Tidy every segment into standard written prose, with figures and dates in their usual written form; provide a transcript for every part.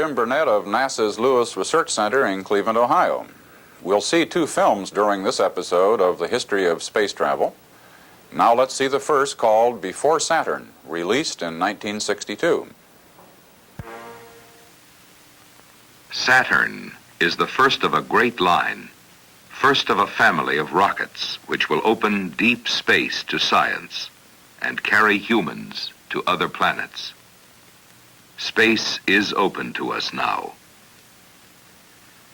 Jim Burnett of NASA's Lewis Research Center in Cleveland, Ohio. We'll see two films during this episode of the history of space travel. Now let's see the first, called Before Saturn, released in 1962. Saturn is the first of a great line, first of a family of rockets which will open deep space to science and carry humans to other planets. Space is open to us now.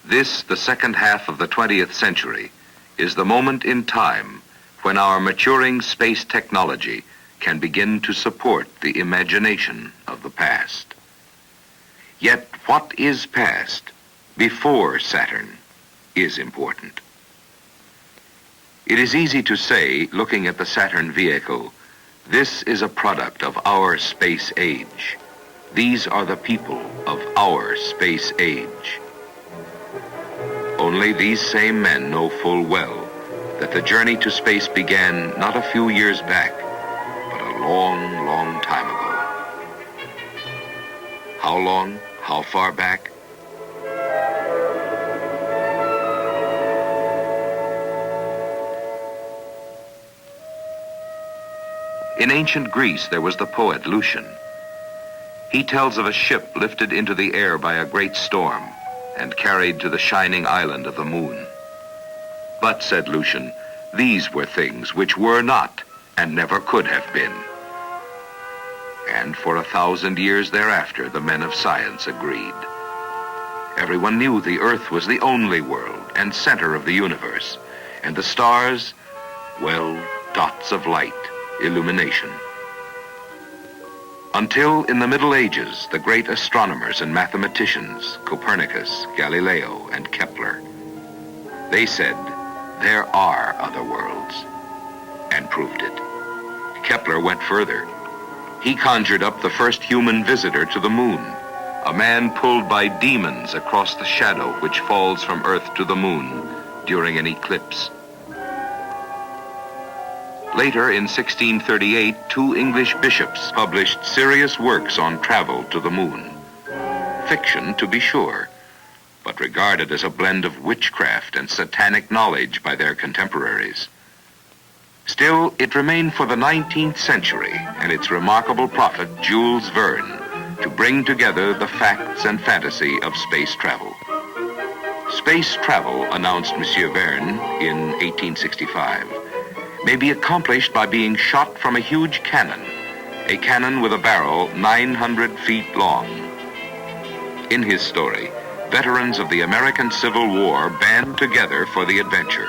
This, the second half of the 20th century, is the moment in time when our maturing space technology can begin to support the imagination of the past. Yet what is past before Saturn is important. It is easy to say, looking at the Saturn vehicle, this is a product of our space age. These are the people of our space age. Only these same men know full well that the journey to space began not a few years back, but a long, long time ago. How long? How far back? In ancient Greece, there was the poet Lucian. He tells of a ship lifted into the air by a great storm and carried to the shining island of the moon. But, said Lucian, these were things which were not and never could have been. And for 1,000 years thereafter, the men of science agreed. Everyone knew the Earth was the only world and center of the universe, and the stars, well, dots of light, illumination. Until in the Middle Ages, the great astronomers and mathematicians, Copernicus, Galileo, and Kepler, they said, there are other worlds, and proved it. Kepler went further. He conjured up the first human visitor to the moon, a man pulled by demons across the shadow which falls from Earth to the moon during an eclipse. Later, in 1638, two English bishops published serious works on travel to the moon. Fiction, to be sure, but regarded as a blend of witchcraft and satanic knowledge by their contemporaries. Still, it remained for the 19th century and its remarkable prophet, Jules Verne, to bring together the facts and fantasy of space travel. Space travel, announced Monsieur Verne in 1865, may be accomplished by being shot from a huge cannon, a cannon with a barrel 900 feet long. In his story, veterans of the American Civil War band together for the adventure.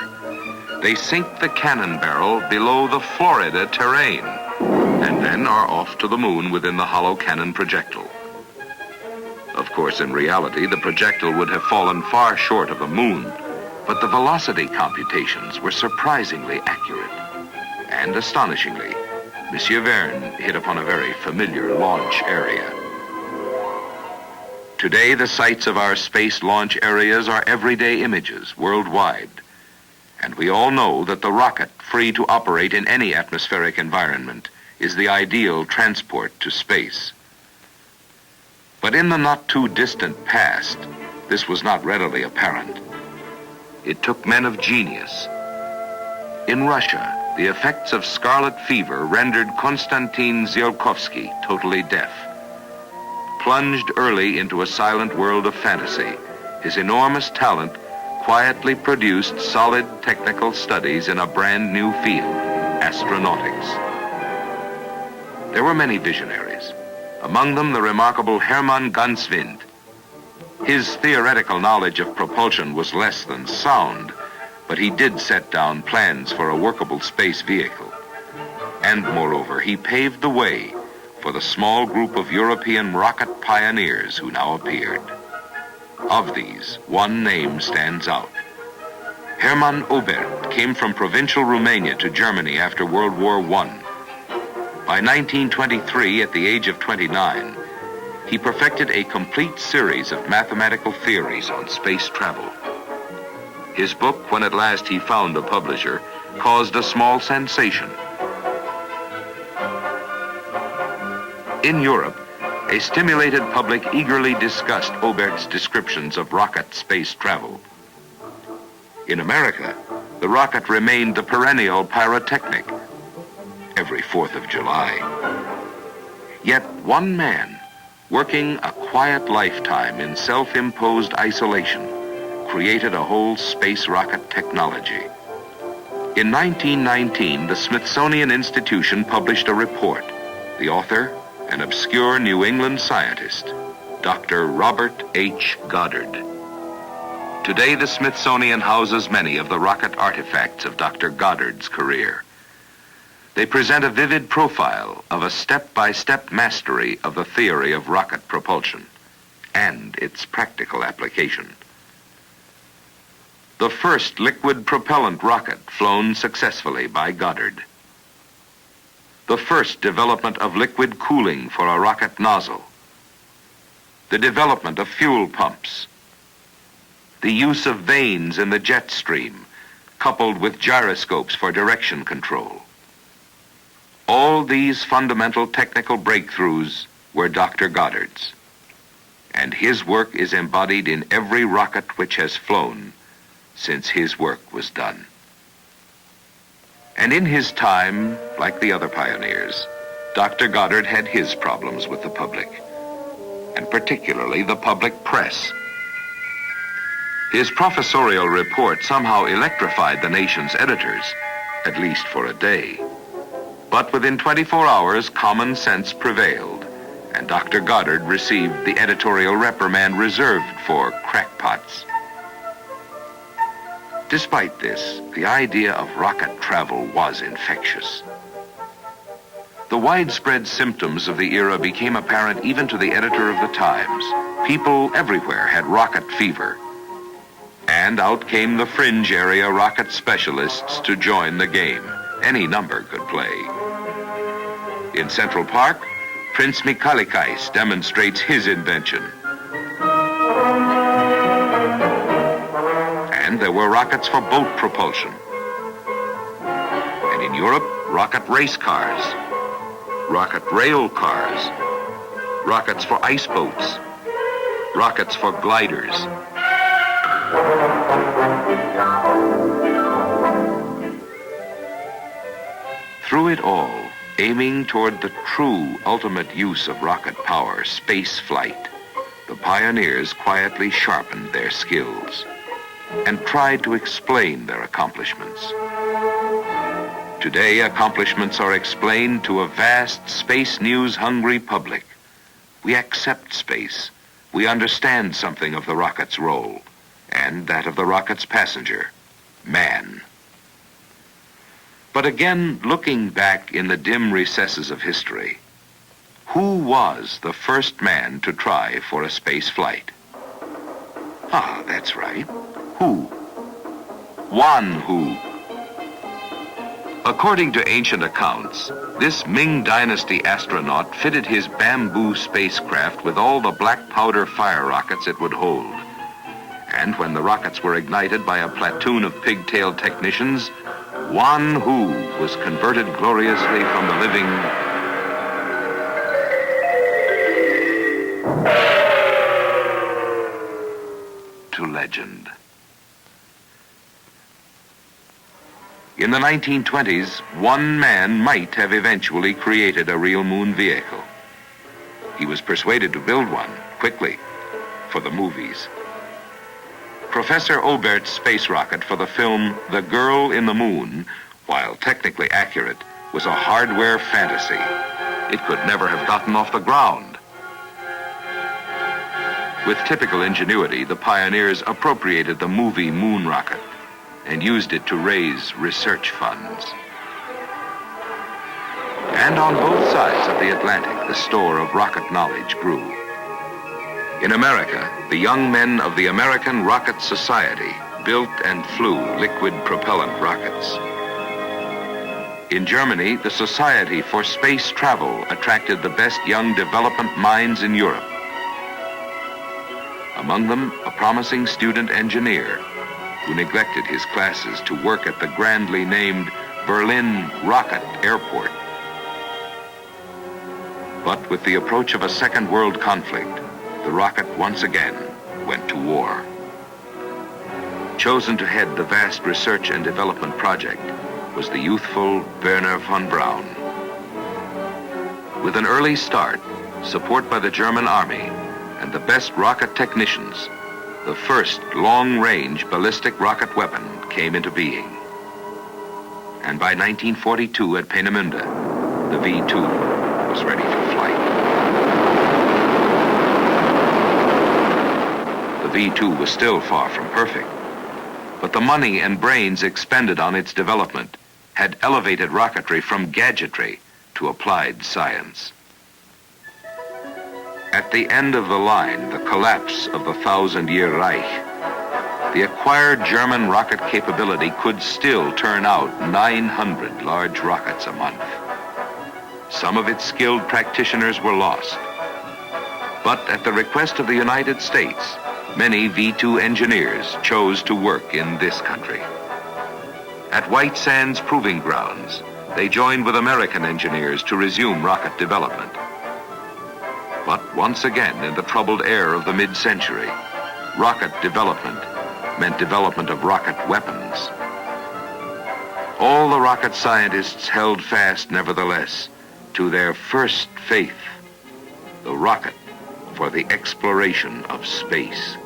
They sink the cannon barrel below the Florida terrain and then are off to the moon within the hollow cannon projectile. Of course, in reality, the projectile would have fallen far short of the moon, but the velocity computations were surprisingly accurate. And astonishingly, Monsieur Verne hit upon a very familiar launch area. Today, the sites of our space launch areas are everyday images worldwide. And we all know that the rocket, free to operate in any atmospheric environment, is the ideal transport to space. But in the not-too-distant past, this was not readily apparent. It took men of genius. In Russia, the effects of scarlet fever rendered Konstantin Tsiolkovsky totally deaf. Plunged early into a silent world of fantasy, his enormous talent quietly produced solid technical studies in a brand new field, astronautics. There were many visionaries, among them the remarkable Hermann Ganswind. His theoretical knowledge of propulsion was less than sound, but he did set down plans for a workable space vehicle. And moreover, he paved the way for the small group of European rocket pioneers who now appeared. Of these, one name stands out. Hermann Oberth came from provincial Romania to Germany after World War I. By 1923, at the age of 29, he perfected a complete series of mathematical theories on space travel. His book, when at last he found a publisher, caused a small sensation. In Europe, a stimulated public eagerly discussed Obert's descriptions of rocket space travel. In America, the rocket remained the perennial pyrotechnic every 4th of July. Yet one man, working a quiet lifetime in self-imposed isolation, created a whole space rocket technology. In 1919, the Smithsonian Institution published a report. The author, an obscure New England scientist, Dr. Robert H. Goddard. Today, the Smithsonian houses many of the rocket artifacts of Dr. Goddard's career. They present a vivid profile of a step-by-step mastery of the theory of rocket propulsion and its practical application. The first liquid propellant rocket flown successfully by Goddard. The first development of liquid cooling for a rocket nozzle. The development of fuel pumps. The use of vanes in the jet stream, coupled with gyroscopes for direction control. All these fundamental technical breakthroughs were Dr. Goddard's, and his work is embodied in every rocket which has flown since his work was done. And in his time, like the other pioneers, Dr. Goddard had his problems with the public, and particularly the public press. His professorial report somehow electrified the nation's editors, at least for a day. But within 24 hours, common sense prevailed, and Dr. Goddard received the editorial reprimand reserved for crackpots. Despite this, the idea of rocket travel was infectious. The widespread symptoms of the era became apparent even to the editor of the Times. People everywhere had rocket fever. And out came the fringe area rocket specialists to join the game. Any number could play. In Central Park, Prince Mikalikais demonstrates his invention. And there were rockets for boat propulsion. And in Europe, rocket race cars, rocket rail cars, rockets for ice boats, rockets for gliders. Through it all, aiming toward the true ultimate use of rocket power, space flight, the pioneers quietly sharpened their skills and tried to explain their accomplishments. Today, accomplishments are explained to a vast space news-hungry public. We accept space. We understand something of the rocket's role and that of the rocket's passenger, man. But again, looking back in the dim recesses of history, who was the first man to try for a space flight? Ah, that's right. Who? Wan Hu. According to ancient accounts, this Ming Dynasty astronaut fitted his bamboo spacecraft with all the black powder fire rockets it would hold. And when the rockets were ignited by a platoon of pigtail technicians, Wan Hu was converted gloriously from the living to legend. In the 1920s, one man might have eventually created a real moon vehicle. He was persuaded to build one, quickly, for the movies. Professor Obert's space rocket for the film The Girl in the Moon, while technically accurate, was a hardware fantasy. It could never have gotten off the ground. With typical ingenuity, the pioneers appropriated the movie moon rocket and used it to raise research funds. And on both sides of the Atlantic, the store of rocket knowledge grew. In America, the young men of the American Rocket Society built and flew liquid propellant rockets. In Germany, the Society for Space Travel attracted the best young development minds in Europe. Among them, a promising student engineer who neglected his classes to work at the grandly named Berlin Rocket Airport. But with the approach of a second world conflict, the rocket once again went to war. Chosen to head the vast research and development project was the youthful Werner von Braun. With an early start, support by the German Army, and the best rocket technicians, the first long-range ballistic rocket weapon came into being. And by 1942 at Peenemünde, the V-2 was ready for flight. The V-2 was still far from perfect, but the money and brains expended on its development had elevated rocketry from gadgetry to applied science. At the end of the line, the collapse of the Thousand-Year Reich, the acquired German rocket capability could still turn out 900 large rockets a month. Some of its skilled practitioners were lost. But at the request of the United States, many V-2 engineers chose to work in this country. At White Sands Proving Grounds, they joined with American engineers to resume rocket development. But once again, in the troubled air of the mid-century, rocket development meant development of rocket weapons. All the rocket scientists held fast, nevertheless, to their first faith, the rocket for the exploration of space.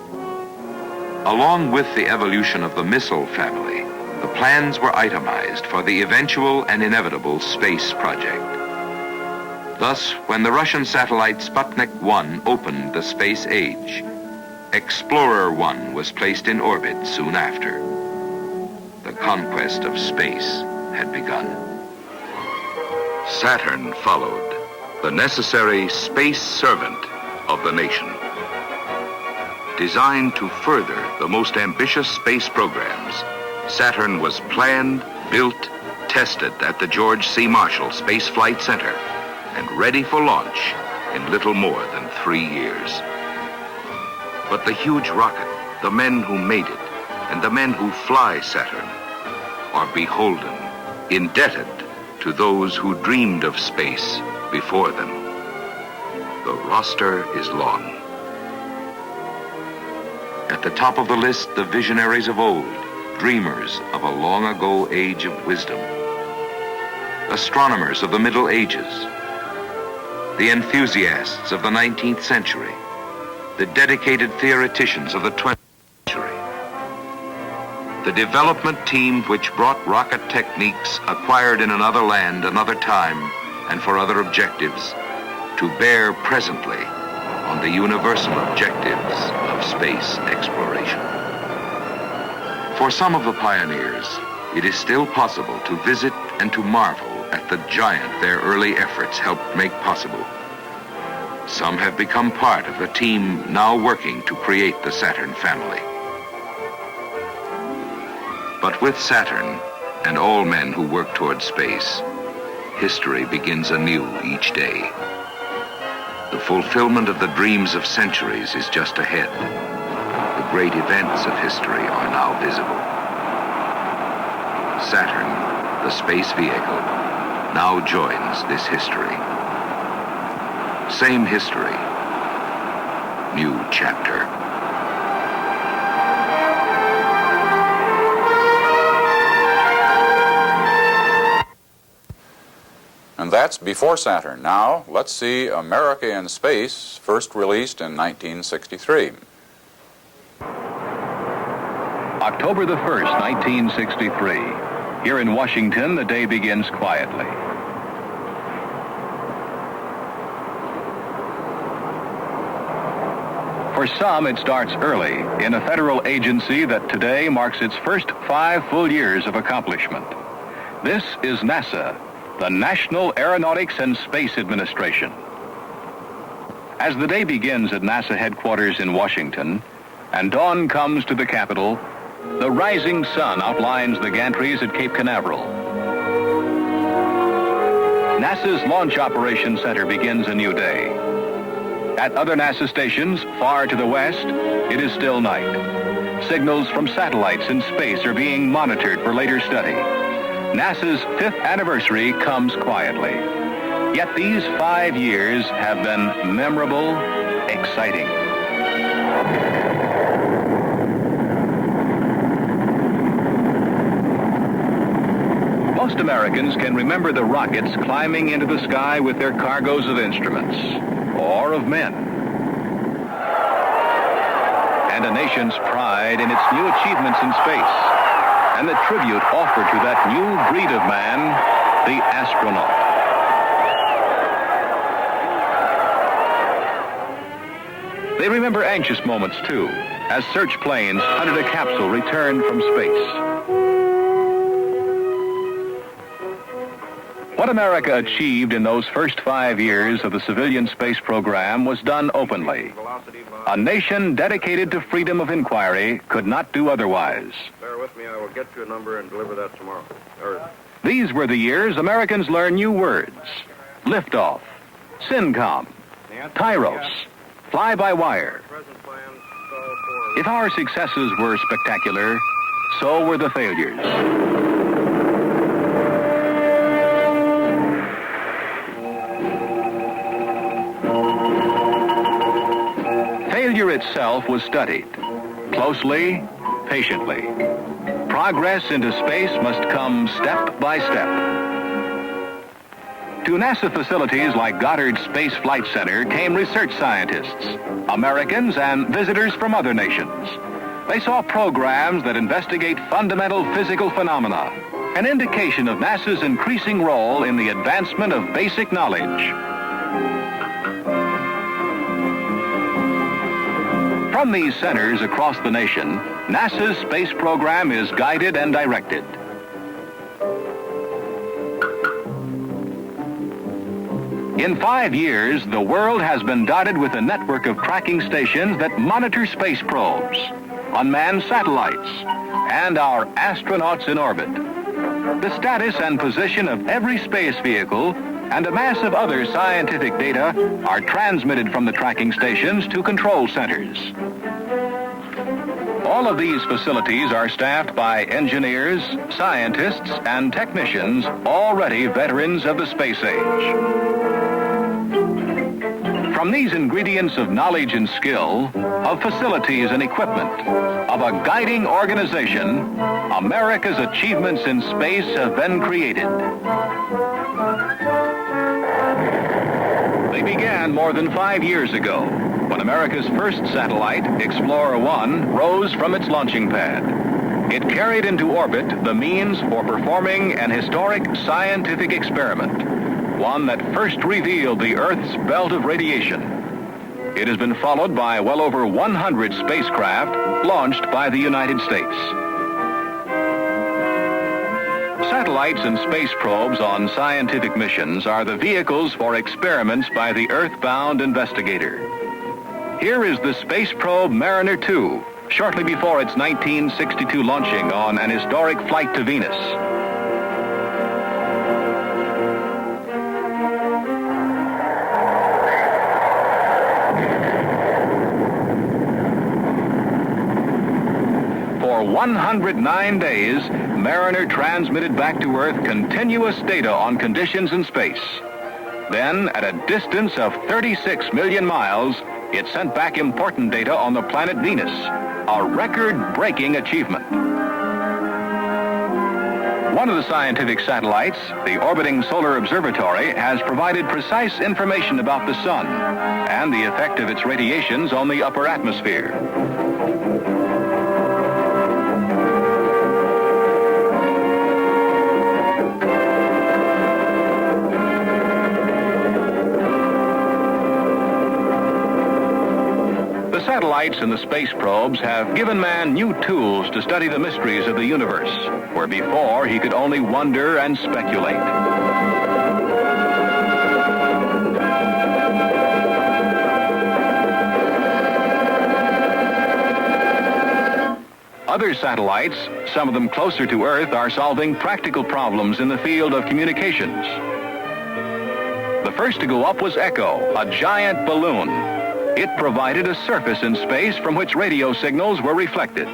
Along with the evolution of the missile family, the plans were itemized for the eventual and inevitable space project. Thus, when the Russian satellite Sputnik 1 opened the space age, Explorer 1 was placed in orbit soon after. The conquest of space had begun. Saturn followed, the necessary space servant of the nation. Designed to further the most ambitious space programs, Saturn was planned, built, tested at the George C. Marshall Space Flight Center, and ready for launch in little more than 3 years. But the huge rocket, the men who made it, and the men who fly Saturn are beholden, indebted to those who dreamed of space before them. The roster is long. At the top of the list, the visionaries of old, dreamers of a long-ago age of wisdom, astronomers of the Middle Ages, the enthusiasts of the 19th century, the dedicated theoreticians of the 20th century, the development team which brought rocket techniques acquired in another land, another time, and for other objectives, to bear presently on the universal objectives of space exploration. For some of the pioneers, it is still possible to visit and to marvel at the giant their early efforts helped make possible. Some have become part of the team now working to create the Saturn family. But with Saturn and all men who work toward space, history begins anew each day. The fulfillment of the dreams of centuries is just ahead. The great events of history are now visible. Saturn, the space vehicle, now joins this history. Same history, new chapter. And that's before Saturn. Now, let's see America in Space, first released in 1963. October the 1st, 1963. Here in Washington, the day begins quietly. For some, it starts early in a federal agency that today marks its first 5 full years of accomplishment. This is NASA, the National Aeronautics and Space Administration. As the day begins at NASA headquarters in Washington, and dawn comes to the Capitol, the rising sun outlines the gantries at Cape Canaveral. NASA's Launch Operations Center begins a new day. At other NASA stations, far to the west, it is still night. Signals from satellites in space are being monitored for later study. NASA's 5th anniversary comes quietly. Yet these 5 years have been memorable, exciting. Most Americans can remember the rockets climbing into the sky with their cargoes of instruments, or of men. And a nation's pride in its new achievements in space, and the tribute offered to that new breed of man, the astronaut. They remember anxious moments, too, as search planes hunted a capsule returned from space. What America achieved in those first 5 years of the civilian space program was done openly. A nation dedicated to freedom of inquiry could not do otherwise. Bear with me, I will get you a number and deliver that tomorrow. These were the years Americans learned new words. Liftoff, SYNCOM, Tyros, fly-by-wire. If our successes were spectacular, so were the failures. Failure itself was studied closely, patiently. Progress into space must come step by step. To NASA facilities like Goddard Space Flight Center came research scientists, Americans and visitors from other nations. They saw programs that investigate fundamental physical phenomena, an indication of NASA's increasing role in the advancement of basic knowledge. From these centers across the nation, NASA's space program is guided and directed. In 5 years, the world has been dotted with a network of tracking stations that monitor space probes, unmanned satellites, and our astronauts in orbit. The status and position of every space vehicle and a mass of other scientific data are transmitted from the tracking stations to control centers. All of these facilities are staffed by engineers, scientists, and technicians already veterans of the space age. From these ingredients of knowledge and skill, of facilities and equipment, of a guiding organization, America's achievements in space have been created. They began more than 5 years ago, when America's first satellite, Explorer 1, rose from its launching pad. It carried into orbit the means for performing an historic scientific experiment, one that first revealed the Earth's belt of radiation. It has been followed by well over 100 spacecraft launched by the United States. Satellites and space probes on scientific missions are the vehicles for experiments by the Earthbound investigator. Here is the space probe Mariner 2, shortly before its 1962 launching on an historic flight to Venus. For 109 days, Mariner transmitted back to Earth continuous data on conditions in space. Then, at a distance of 36 million miles, it sent back important data on the planet Venus, a record-breaking achievement. One of the scientific satellites, the orbiting Solar Observatory, has provided precise information about the sun and the effect of its radiations on the upper atmosphere. The satellites and the space probes have given man new tools to study the mysteries of the universe, where before he could only wonder and speculate. Other satellites, some of them closer to Earth, are solving practical problems in the field of communications. The first to go up was Echo, a giant balloon. It provided a surface in space from which radio signals were reflected.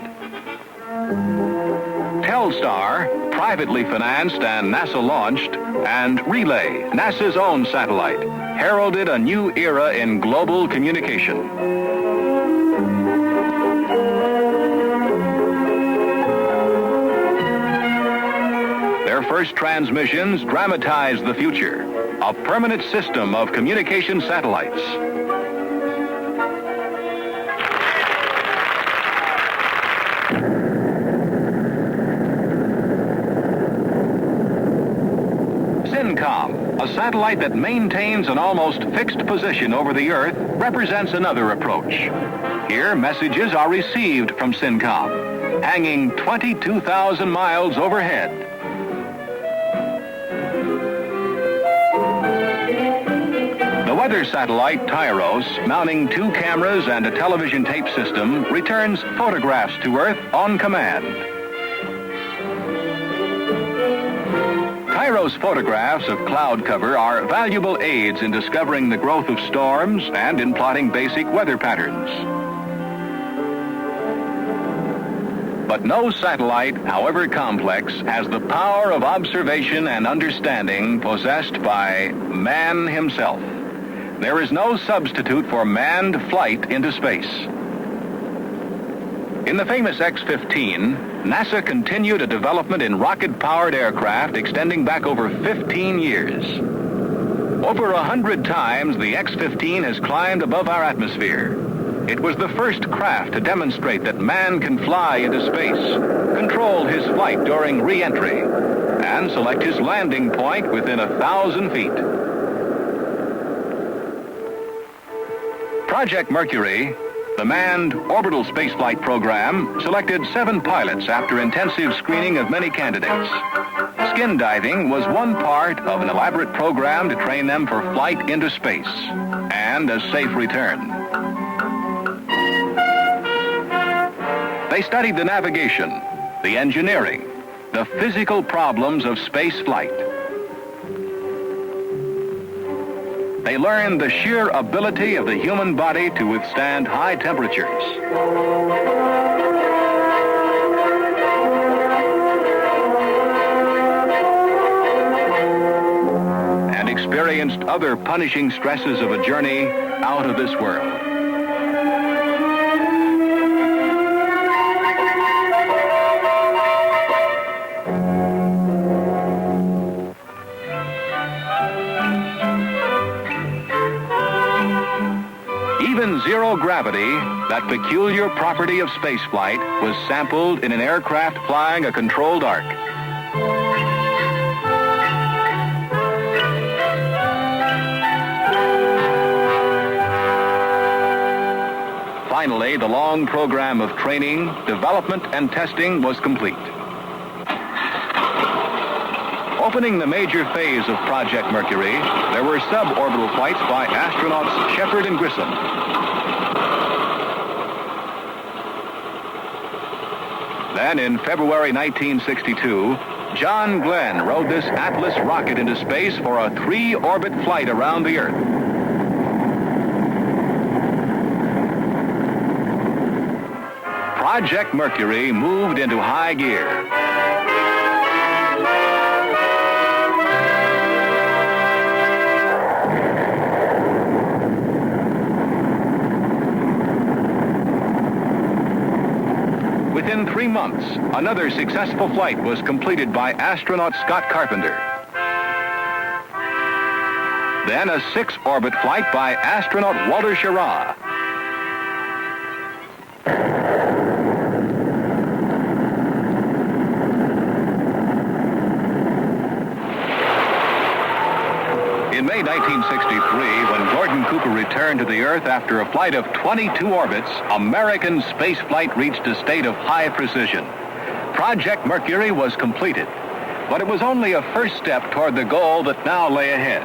Telstar, privately financed and NASA launched, and Relay, NASA's own satellite, heralded a new era in global communication. Their first transmissions dramatized the future, a permanent system of communication satellites. A satellite that maintains an almost fixed position over the Earth represents another approach. Here, messages are received from SYNCOM, hanging 22,000 miles overhead. The weather satellite Tyros, mounting 2 cameras and a television tape system, returns photographs to Earth on command. Tyros photographs of cloud cover are valuable aids in discovering the growth of storms and in plotting basic weather patterns. But no satellite, however complex, has the power of observation and understanding possessed by man himself. There is no substitute for manned flight into space. In the famous X-15, NASA continued a development in rocket-powered aircraft extending back over 15 years. Over 100 times, the X-15 has climbed above our atmosphere. It was the first craft to demonstrate that man can fly into space, control his flight during re-entry, and select his landing point within 1,000 feet. Project Mercury, the manned orbital spaceflight program, selected 7 pilots after intensive screening of many candidates. Skin diving was one part of an elaborate program to train them for flight into space and a safe return. They studied the navigation, the engineering, the physical problems of space flight. They learned the sheer ability of the human body to withstand high temperatures. And experienced other punishing stresses of a journey out of this world. Even zero gravity, that peculiar property of spaceflight, was sampled in an aircraft flying a controlled arc. Finally, the long program of training, development, and testing was complete. Opening the major phase of Project Mercury, there were suborbital flights by astronauts Shepard and Grissom. Then, in February 1962, John Glenn rode this Atlas rocket into space for a 3-orbit flight around the Earth. Project Mercury moved into high gear. Within 3 months, another successful flight was completed by astronaut Scott Carpenter. Then a 6-orbit flight by astronaut Walter Schirra. In May 1963, when Gordon Cooper returned to the Earth after a flight of 22 orbits, American spaceflight reached a state of high precision. Project Mercury was completed, but it was only a first step toward the goal that now lay ahead.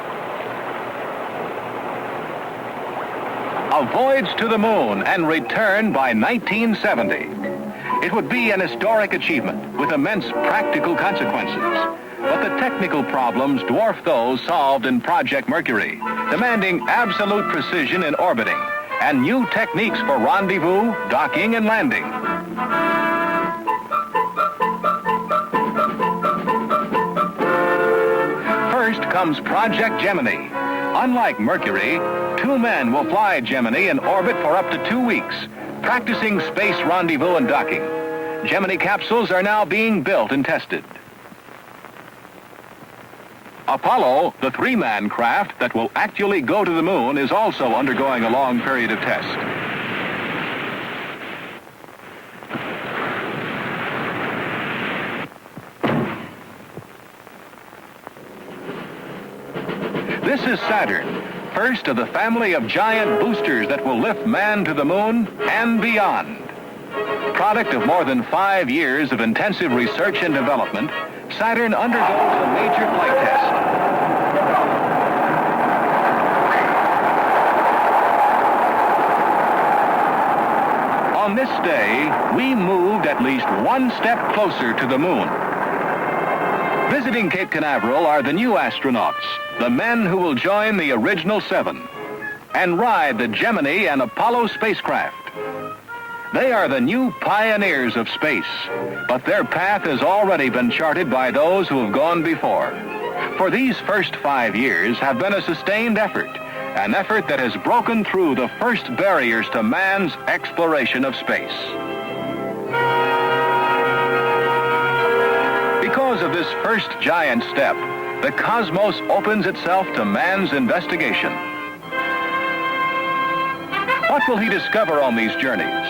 A voyage to the moon and return by 1970. It would be an historic achievement with immense practical consequences. But the technical problems dwarf those solved in Project Mercury, demanding absolute precision in orbiting and new techniques for rendezvous, docking, and landing. comes Project Gemini. Unlike Mercury, 2 men will fly Gemini in orbit for up to 2 weeks, practicing space rendezvous and docking. Gemini capsules are now being built and tested. Apollo, the 3-man craft that will actually go to the moon, is also undergoing a long period of test. This is Saturn, first of the family of giant boosters that will lift man to the moon and beyond. Product of more than 5 years of intensive research and development, Saturn undergoes a major flight test. On this day, we moved at least 1 step closer to the moon. Visiting Cape Canaveral are the new astronauts, the men who will join the original 7 and ride the Gemini and Apollo spacecraft. They are the new pioneers of space, but their path has already been charted by those who have gone before. For these first 5 years have been a sustained effort, an effort that has broken through the first barriers to man's exploration of space. Because of this first giant step, the cosmos opens itself to man's investigation. What will he discover on these journeys?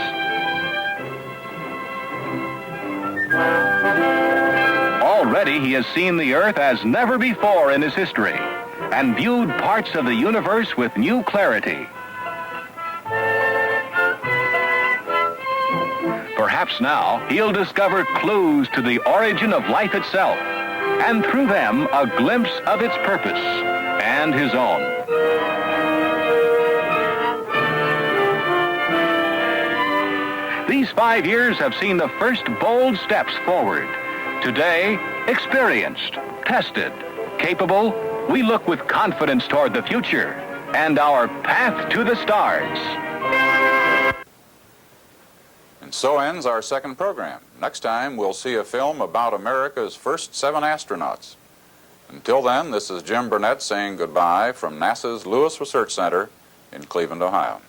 Already he has seen the Earth as never before in his history and viewed parts of the universe with new clarity. Perhaps now he'll discover clues to the origin of life itself, and through them a glimpse of its purpose and his own. These 5 years have seen the first bold steps forward. Today, experienced, tested, capable, we look with confidence toward the future and our path to the stars. And so ends our second program. Next time, we'll see a film about America's first 7 astronauts. Until then, this is Jim Burnett saying goodbye from NASA's Lewis Research Center in Cleveland, Ohio.